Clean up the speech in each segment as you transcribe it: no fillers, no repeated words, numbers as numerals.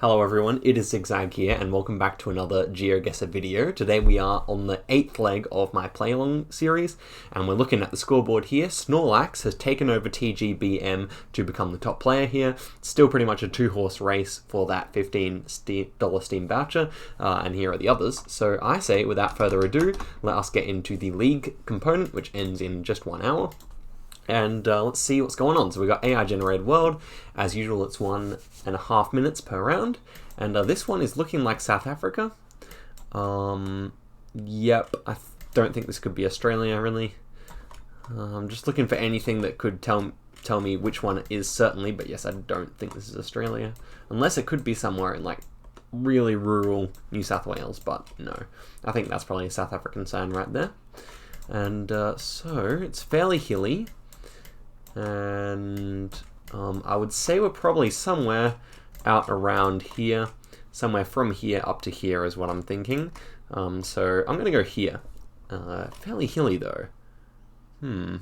Hello everyone, it is Zigzag here and welcome back to another Geoguessr video. Today we are on the 8th leg of my play-along series and we're looking at the scoreboard here. Snorlax has taken over TGBM to become the top player here. Still pretty much a two-horse race for that $15 Steam voucher, and here are the others. So I say, without further ado, let us get into the league component, which ends in just 1 hour. And let's see what's going on. So we've got AI generated world. As usual, it's 1.5 minutes per round. And this one is looking like South Africa. Yep, I don't think this could be Australia, really. I'm just looking for anything that could tell me which one it is, certainly. But yes, I don't think this is Australia. Unless it could be somewhere in, like, really rural New South Wales. But no, I think that's probably a South African sign right there. And so, it's fairly hilly. And I would say we're probably somewhere out around here. Somewhere from here up to here is what I'm thinking. So I'm going to go here. Fairly hilly though. So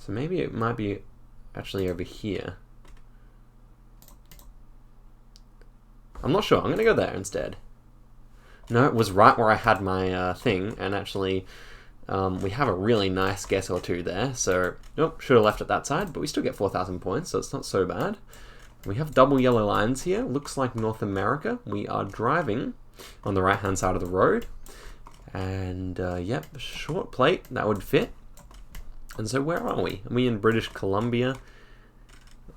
maybe it might be actually over here. I'm not sure. I'm going to go there instead. No, it was right where I had my thing, and actually... we have a really nice guess or two there, so nope, should have left it that side, but we still get 4,000 points, so it's not so bad. We have double yellow lines here, looks like North America. We are driving on the right hand side of the road, and yep, short plate, that would fit. And so where are we? Are we in British Columbia?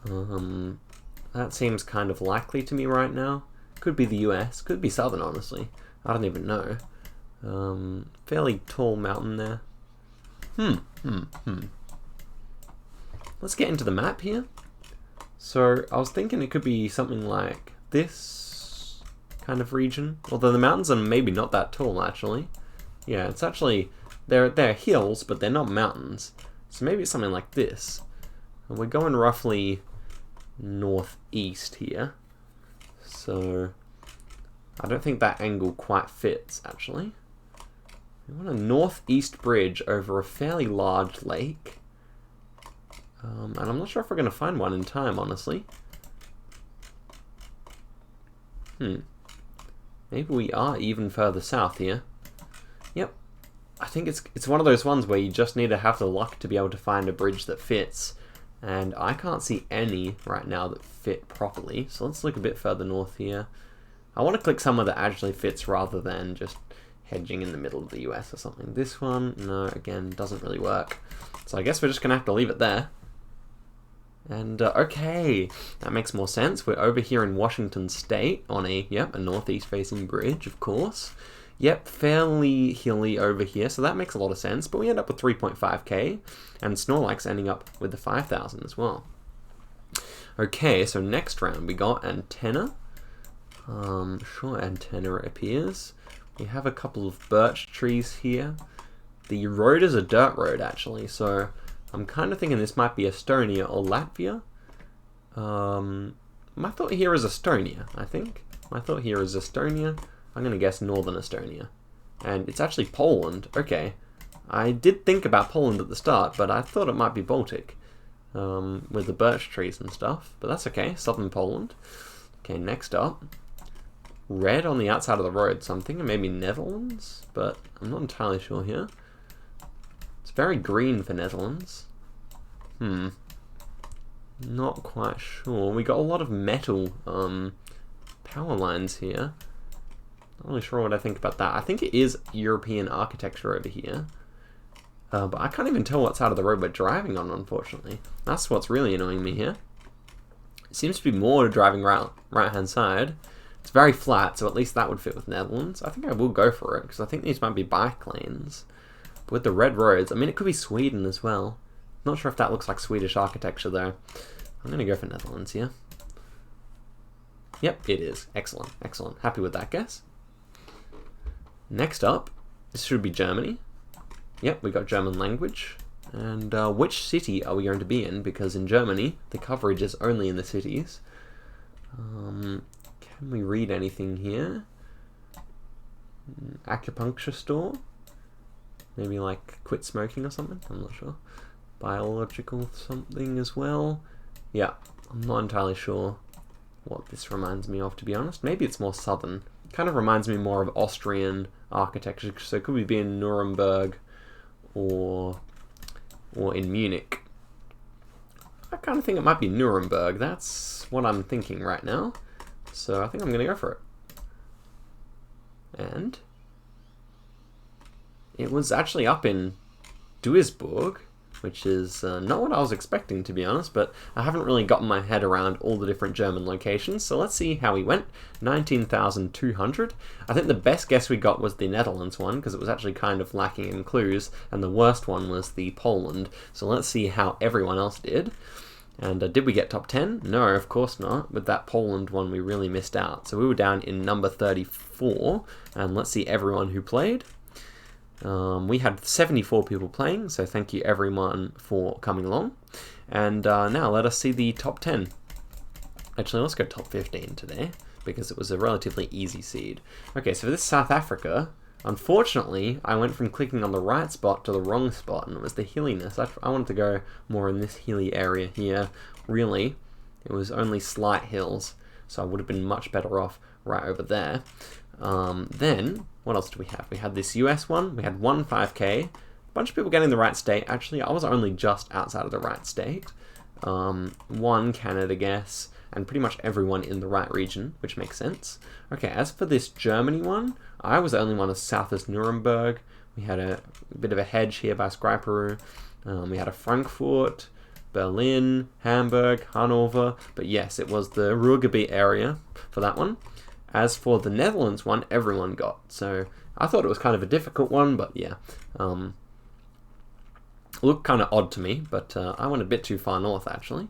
That seems kind of likely to me right now. Could be the US, could be Southern, honestly. I don't even know. Fairly tall mountain there. Let's get into the map here. So I was thinking it could be something like this kind of region. Although the mountains are maybe not that tall, actually. Yeah, it's actually, they're hills, but they're not mountains. So maybe it's something like this. And we're going roughly northeast here. So I don't think that angle quite fits, actually. We want a northeast bridge over a fairly large lake. And I'm not sure if we're going to find one in time, honestly. Maybe we are even further south here. Yep. I think it's one of those ones where you just need to have the luck to be able to find a bridge that fits. And I can't see any right now that fit properly. So let's look a bit further north here. I want to click somewhere that actually fits rather than just hedging in the middle of the US or something. This one, no, again, doesn't really work. So I guess we're just going to have to leave it there. And, okay, that makes more sense. We're over here in Washington State on a northeast-facing bridge, of course. Yep, fairly hilly over here, so that makes a lot of sense. But we end up with 3.5k, and Snorlax ending up with the 5,000 as well. Okay, so next round we got antenna. Sure, antenna it appears. We have a couple of birch trees here. The road is a dirt road, actually, so I'm kind of thinking this might be Estonia or Latvia. My thought here is Estonia, I think. My thought here is Estonia. I'm going to guess northern Estonia. And it's actually Poland. Okay. I did think about Poland at the start, but I thought it might be Baltic. With the birch trees and stuff. But that's okay. Southern Poland. Okay, next up. Red on the outside of the road, so I'm thinking maybe Netherlands, but I'm not entirely sure here. It's very green for Netherlands. Not quite sure. We got a lot of metal power lines here. Not really sure what I think about that. I think it is European architecture over here. But I can't even tell what side of the road we're driving on, unfortunately. That's what's really annoying me here. It seems to be more driving right-hand side. It's very flat, so at least that would fit with Netherlands. I think I will go for it, because I think these might be bike lanes. But with the red roads, I mean, it could be Sweden as well. Not sure if that looks like Swedish architecture, though. I'm going to go for Netherlands here. Yep, it is. Excellent, excellent. Happy with that guess. Next up, this should be Germany. Yep, we got German language. And which city are we going to be in? Because in Germany, the coverage is only in the cities. Can we read anything here? Acupuncture store? Maybe like quit smoking or something? I'm not sure. Biological something as well? Yeah, I'm not entirely sure what this reminds me of, to be honest. Maybe it's more southern. It kind of reminds me more of Austrian architecture, so it could be in Nuremberg or in Munich. I kind of think it might be Nuremberg. That's what I'm thinking right now. So I think I'm going to go for it. And it was actually up in Duisburg, which is not what I was expecting, to be honest, but I haven't really gotten my head around all the different German locations, so let's see how we went. 19,200. I think the best guess we got was the Netherlands one, because it was actually kind of lacking in clues, and the worst one was the Poland. So let's see how everyone else did. And did we get top 10? No, of course not. With that Poland one, we really missed out. So we were down in number 34, and let's see everyone who played. We had 74 people playing, so thank you everyone for coming along. And now let us see the top 10. Actually, let's go top 15 today, because it was a relatively easy seed. Okay, so for this South Africa, unfortunately, I went from clicking on the right spot to the wrong spot, and it was the hilliness. I wanted to go more in this hilly area here. Really, it was only slight hills, so I would have been much better off right over there. Then, what else do we have? We had this US one, we had one 5K, a bunch of people getting the right state. Actually, I was only just outside of the right state. One Canada guess, and pretty much everyone in the right region, which makes sense. Okay, as for this Germany one, I was the only one as south as Nuremberg. We had a bit of a hedge here by Scriperu. We had a Frankfurt, Berlin, Hamburg, Hanover, but yes, it was the Ruhrgebiet area for that one. As for the Netherlands one, everyone got. So I thought it was kind of a difficult one, but yeah. Looked kind of odd to me, but I went a bit too far north, actually.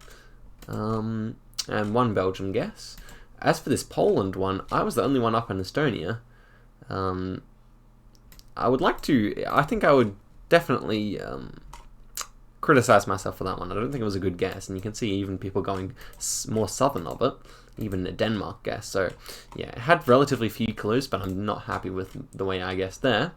And one Belgium guess. As for this Poland one, I was the only one up in Estonia. I think I would definitely criticize myself for that one. I don't think it was a good guess, and you can see even people going more southern of it. Even a Denmark guess. So yeah, it had relatively few clues, but I'm not happy with the way I guessed there.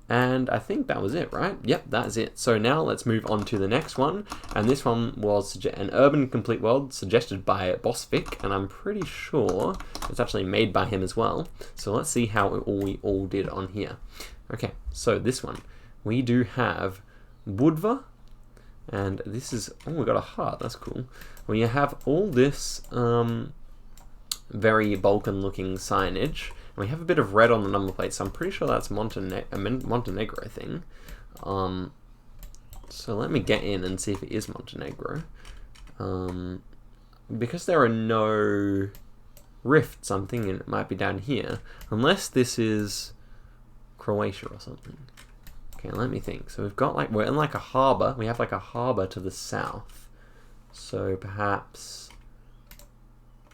And I think that was it, right? Yep, that's it. So now let's move on to the next one. And this one was an urban complete world suggested by Bosvik, and I'm pretty sure it's actually made by him as well. So let's see how we all did on here. Okay, so this one. We do have Budva, and this is, oh, we got a heart, that's cool. We have all this very Balkan-looking signage. And we have a bit of red on the number plate, so I'm pretty sure that's a Montenegro thing. So let me get in and see if it is Montenegro. Because there are no rifts, I'm thinking it might be down here. Unless this is Croatia or something. Okay, let me think. So we've got we're in like a harbour. We have like a harbour to the south. So perhaps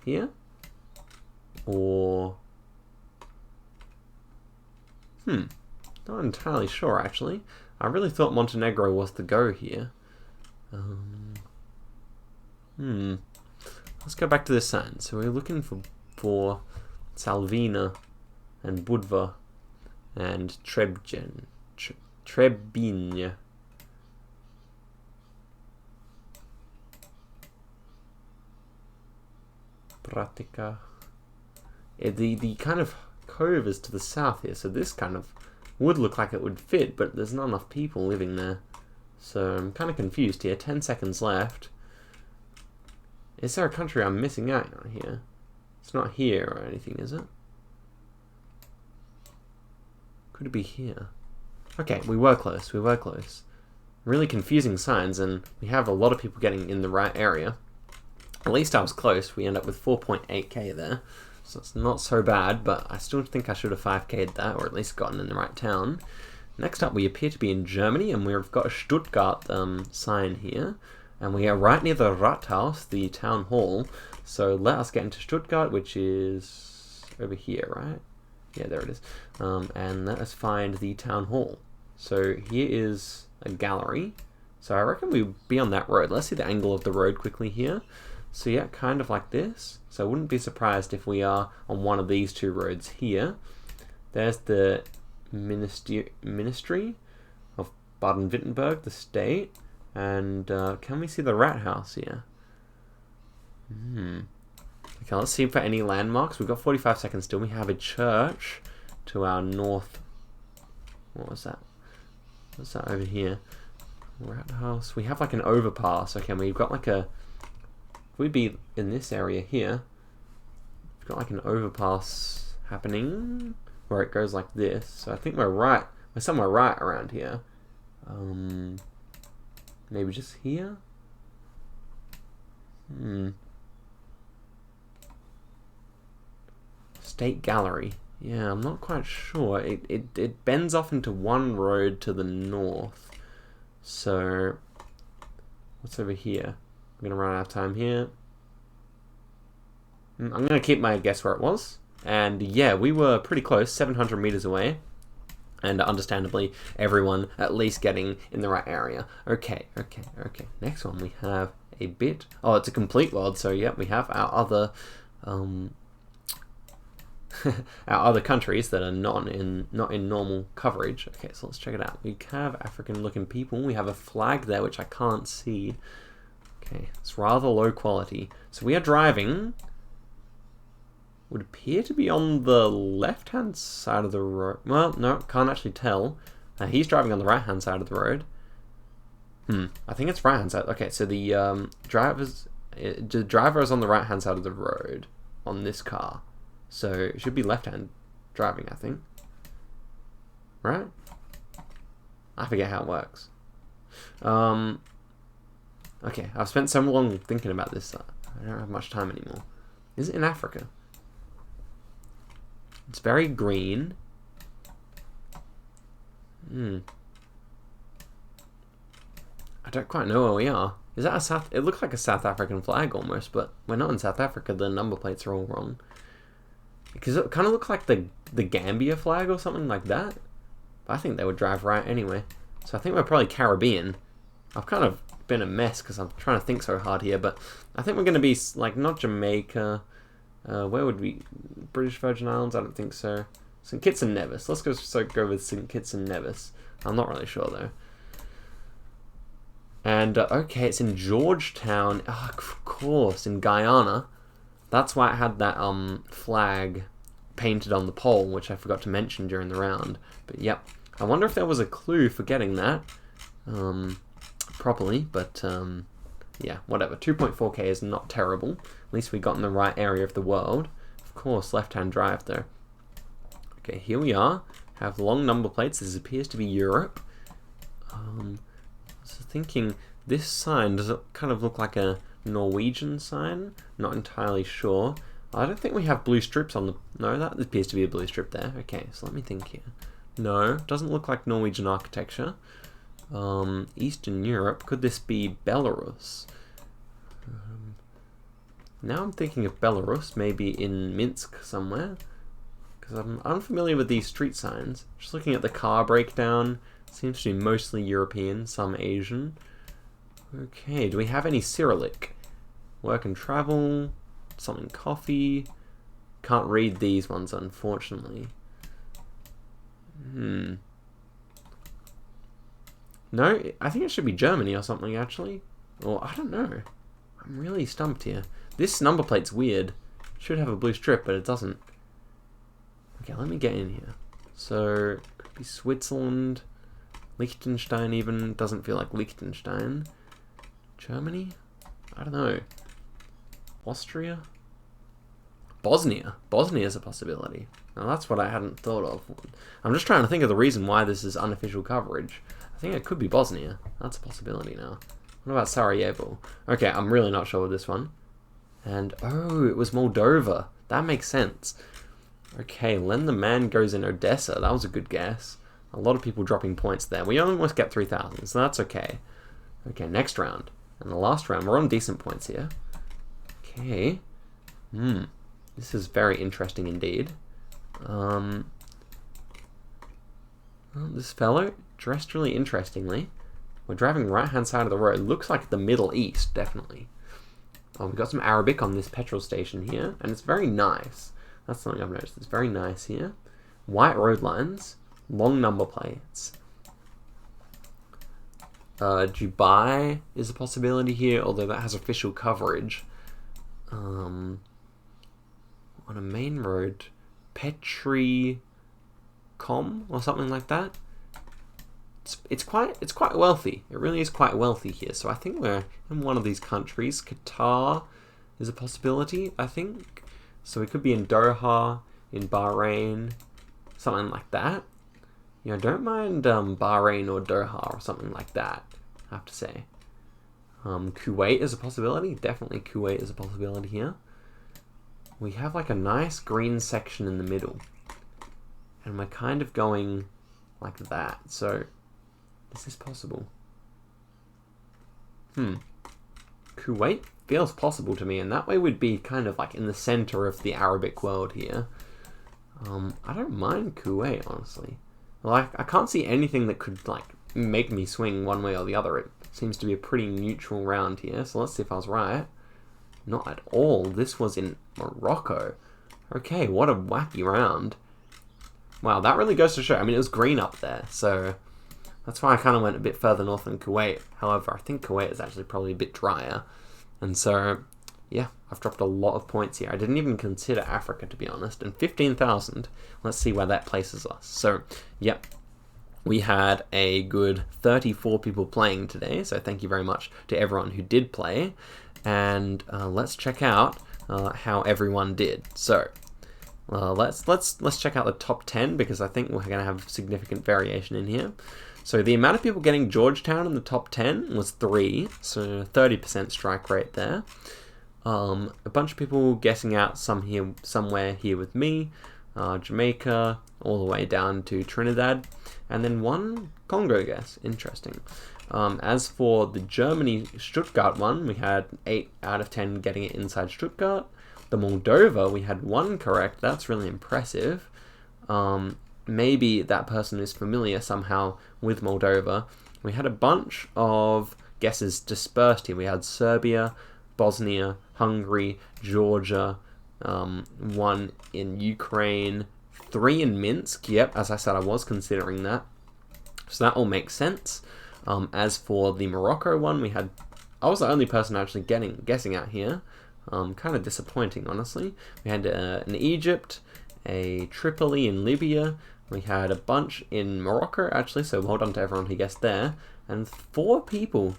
here? Or not entirely sure, actually. I really thought Montenegro was the go here. Let's go back to this sign. So we're looking for Salvina and Budva and Trebinje. Pratica. The kind of cove is to the south here, so this kind of would look like it would fit, but there's not enough people living there. So I'm kind of confused here. 10 seconds left. Is there a country I'm missing out on here? It's not here or anything, is it? Could it be here? Okay, we were close, we were close. Really confusing signs, and we have a lot of people getting in the right area. At least I was close. We end up with 4.8k there. So it's not so bad, but I still think I should have 5k'd that, or at least gotten in the right town. Next up, we appear to be in Germany, and we've got a Stuttgart sign here. And we are right near the Rathaus, the town hall. So let us get into Stuttgart, which is over here, right? Yeah, there it is. And let us find the town hall. So here is a gallery. So I reckon we'll be on that road. Let's see the angle of the road quickly here. So yeah, kind of like this. So I wouldn't be surprised if we are on one of these two roads here. There's the Ministry of Baden-Württemberg, the state. And can we see the rat house here? Okay, let's see for any landmarks. We've got 45 seconds still. We have a church to our north. What was that? What's that over here? Rat house. We have like an overpass. Okay, we've got like a... If we'd be in this area here, we've got like an overpass happening where it goes like this. So I think we're right. We're somewhere right around here. Maybe just here? State Gallery. Yeah, I'm not quite sure. It bends off into one road to the north. So, what's over here? I'm going to run out of time here. I'm going to keep my guess where it was. And yeah, we were pretty close, 700 meters away. And understandably, everyone at least getting in the right area. Okay. Next one, we have a bit... Oh, it's a complete world. So, yep, we have our other... our other countries that are not in normal coverage. Okay, so let's check it out. We have African-looking people. We have a flag there, which I can't see. Okay, it's rather low quality. So we are driving... Would appear to be on the left-hand side of the road. Well, no, can't actually tell. He's driving on the right-hand side of the road. I think it's right-hand side. Okay, so the driver is on the right-hand side of the road on this car. So it should be left-hand driving, I think. Right? I forget how it works. Okay, I've spent so long thinking about this. I don't have much time anymore. Is it in Africa? It's very green. I don't quite know where we are. Is that a South... It looks like a South African flag almost, but we're not in South Africa. The number plates are all wrong. Because it kind of looks like the Gambia flag or something like that. But I think they would drive right anyway. So I think we're probably Caribbean. I've kind of been a mess because I'm trying to think so hard here, but I think we're going to be like not Jamaica. Where would we? British Virgin Islands? I don't think so. St. Kitts and Nevis. Let's go with St. Kitts and Nevis. I'm not really sure though. And okay, it's in Georgetown. Oh, of course, in Guyana. That's why it had that flag painted on the pole, which I forgot to mention during the round. But yep, I wonder if there was a clue for getting that properly. But yeah, whatever. 2.4k is not terrible. At least we got in the right area of the world. Of course, left-hand drive though. Okay, here we are. Have long number plates. This appears to be Europe. So thinking, this sign, does it kind of look like a Norwegian sign? Not entirely sure. I don't think we have blue strips on the... No, that appears to be a blue strip there. Okay, so let me think here. No, doesn't look like Norwegian architecture. Eastern Europe. Could this be Belarus? Now I'm thinking of Belarus, maybe in Minsk somewhere. Because I'm unfamiliar with these street signs. Just looking at the car breakdown. Seems to be mostly European, some Asian. Okay, do we have any Cyrillic? Work and travel, something coffee. Can't read these ones, unfortunately. No, I think it should be Germany or something, actually. Or, I don't know. I'm really stumped here. This number plate's weird. It should have a blue strip, but it doesn't. Okay, let me get in here. So, could be Switzerland. Liechtenstein even. Doesn't feel like Liechtenstein. Germany? I don't know. Austria? Bosnia. Bosnia is a possibility. Now that's what I hadn't thought of. I'm just trying to think of the reason why this is unofficial coverage. I think it could be Bosnia. That's a possibility now. What about Sarajevo? Okay, I'm really not sure with this one. And, oh, it was Moldova. That makes sense. Okay, Len the Man goes in Odessa. That was a good guess. A lot of people dropping points there. We almost get 3,000, so that's okay. Okay, next round. And the last round. We're on decent points here. Okay. This is very interesting indeed. This fellow, dressed really interestingly. We're driving right-hand side of the road. Looks like the Middle East, definitely. We've got some Arabic on this petrol station here, and it's very nice. That's something I've noticed. It's very nice here. White road lines, long number plates. Dubai is a possibility here, although that has official coverage. on a main road. Petri Com or something like that. It's quite wealthy. It really is quite wealthy here. So I think we're in one of these countries. Qatar is a possibility, I think. So we could be in Doha, in Bahrain, something like that. You know, don't mind Bahrain or Doha or something like that, I have to say. Kuwait is a possibility. Definitely Kuwait is a possibility here. We have like a nice green section in the middle. And we're kind of going like that. So, is this possible? Kuwait feels possible to me, and that way we'd be kind of like in the center of the Arabic world here. I don't mind Kuwait, honestly. Like, I can't see anything that could like make me swing one way or the other. It seems to be a pretty neutral round here. So let's see if I was right. Not at all. This was in Morocco. Okay, what a wacky round. Wow, that really goes to show. I mean, it was green up there, so that's why I kind of went a bit further north than Kuwait. However, I think Kuwait is actually probably a bit drier. And so, yeah, I've dropped a lot of points here. I didn't even consider Africa, to be honest. And 15,000, let's see where that places us. So, yep, we had a good 34 people playing today. So thank you very much to everyone who did play. And let's check out how everyone did. So, let's check out the top 10 because I think we're going to have significant variation in here. So the amount of people getting Georgetown in the top 10 was 3, so 30% strike rate there. A bunch of people guessing out somewhere here with me, Jamaica, all the way down to Trinidad, and then one Congo guess. Interesting. As for the Germany Stuttgart one, we had 8 out of 10 getting it inside Stuttgart. The Moldova, we had 1 correct. That's really impressive. Maybe that person is familiar somehow with Moldova. We had a bunch of guesses dispersed here. We had Serbia, Bosnia, Hungary, Georgia, 1 in Ukraine, 3 in Minsk. Yep, as I said, I was considering that. So that all makes sense. As for the Morocco one, I was the only person actually guessing out here. Kind of disappointing, honestly. We had an Egypt, a Tripoli in Libya. We had a bunch in Morocco, actually, so well done to everyone who guessed there. And 4 people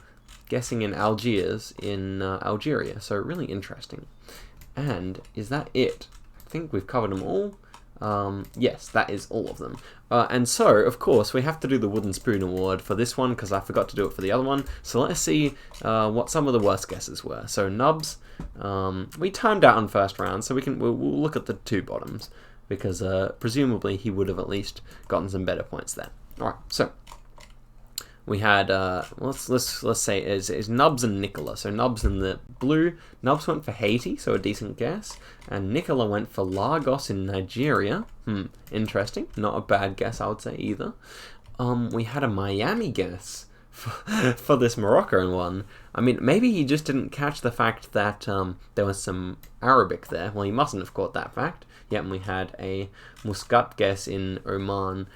guessing in Algiers in Algeria, so really interesting. And is that it? I think we've covered them all. Yes, that is all of them. And so, of course, we have to do the Wooden Spoon Award for this one because I forgot to do it for the other one. So let's see what some of the worst guesses were. So Nubs, we timed out on first round, so we'll look at the 2 bottoms because presumably he would have at least gotten some better points there. All right, so we had let's say is Nubs and Nicola. So Nubs in the blue. Nubs went for Haiti, so a decent guess, and Nicola went for Lagos in Nigeria. Interesting. Not a bad guess, I would say either. We had a Miami guess for this Moroccan one. I mean, maybe he just didn't catch the fact that there was some Arabic there. Well, he mustn't have caught that fact. Yet we had a Muscat guess in Oman,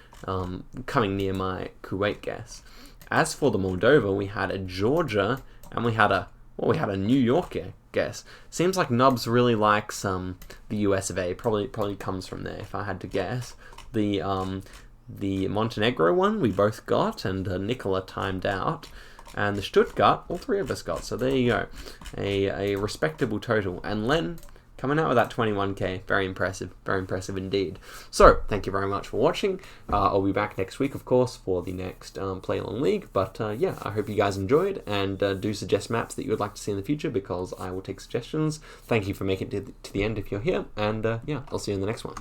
coming near my Kuwait guess. As for the Moldova, we had a Georgia, and we had a New York guess. Seems like Nubs really likes the US of A. Probably comes from there, if I had to guess. The Montenegro one we both got, and Nicola timed out. And the Stuttgart, all 3 of us got. So there you go, a respectable total. And Len coming out with that 21k, very impressive indeed. So, thank you very much for watching. I'll be back next week, of course, for the next Play Along League. But yeah, I hope you guys enjoyed, and do suggest maps that you would like to see in the future, because I will take suggestions. Thank you for making it to the end if you're here, and yeah, I'll see you in the next one.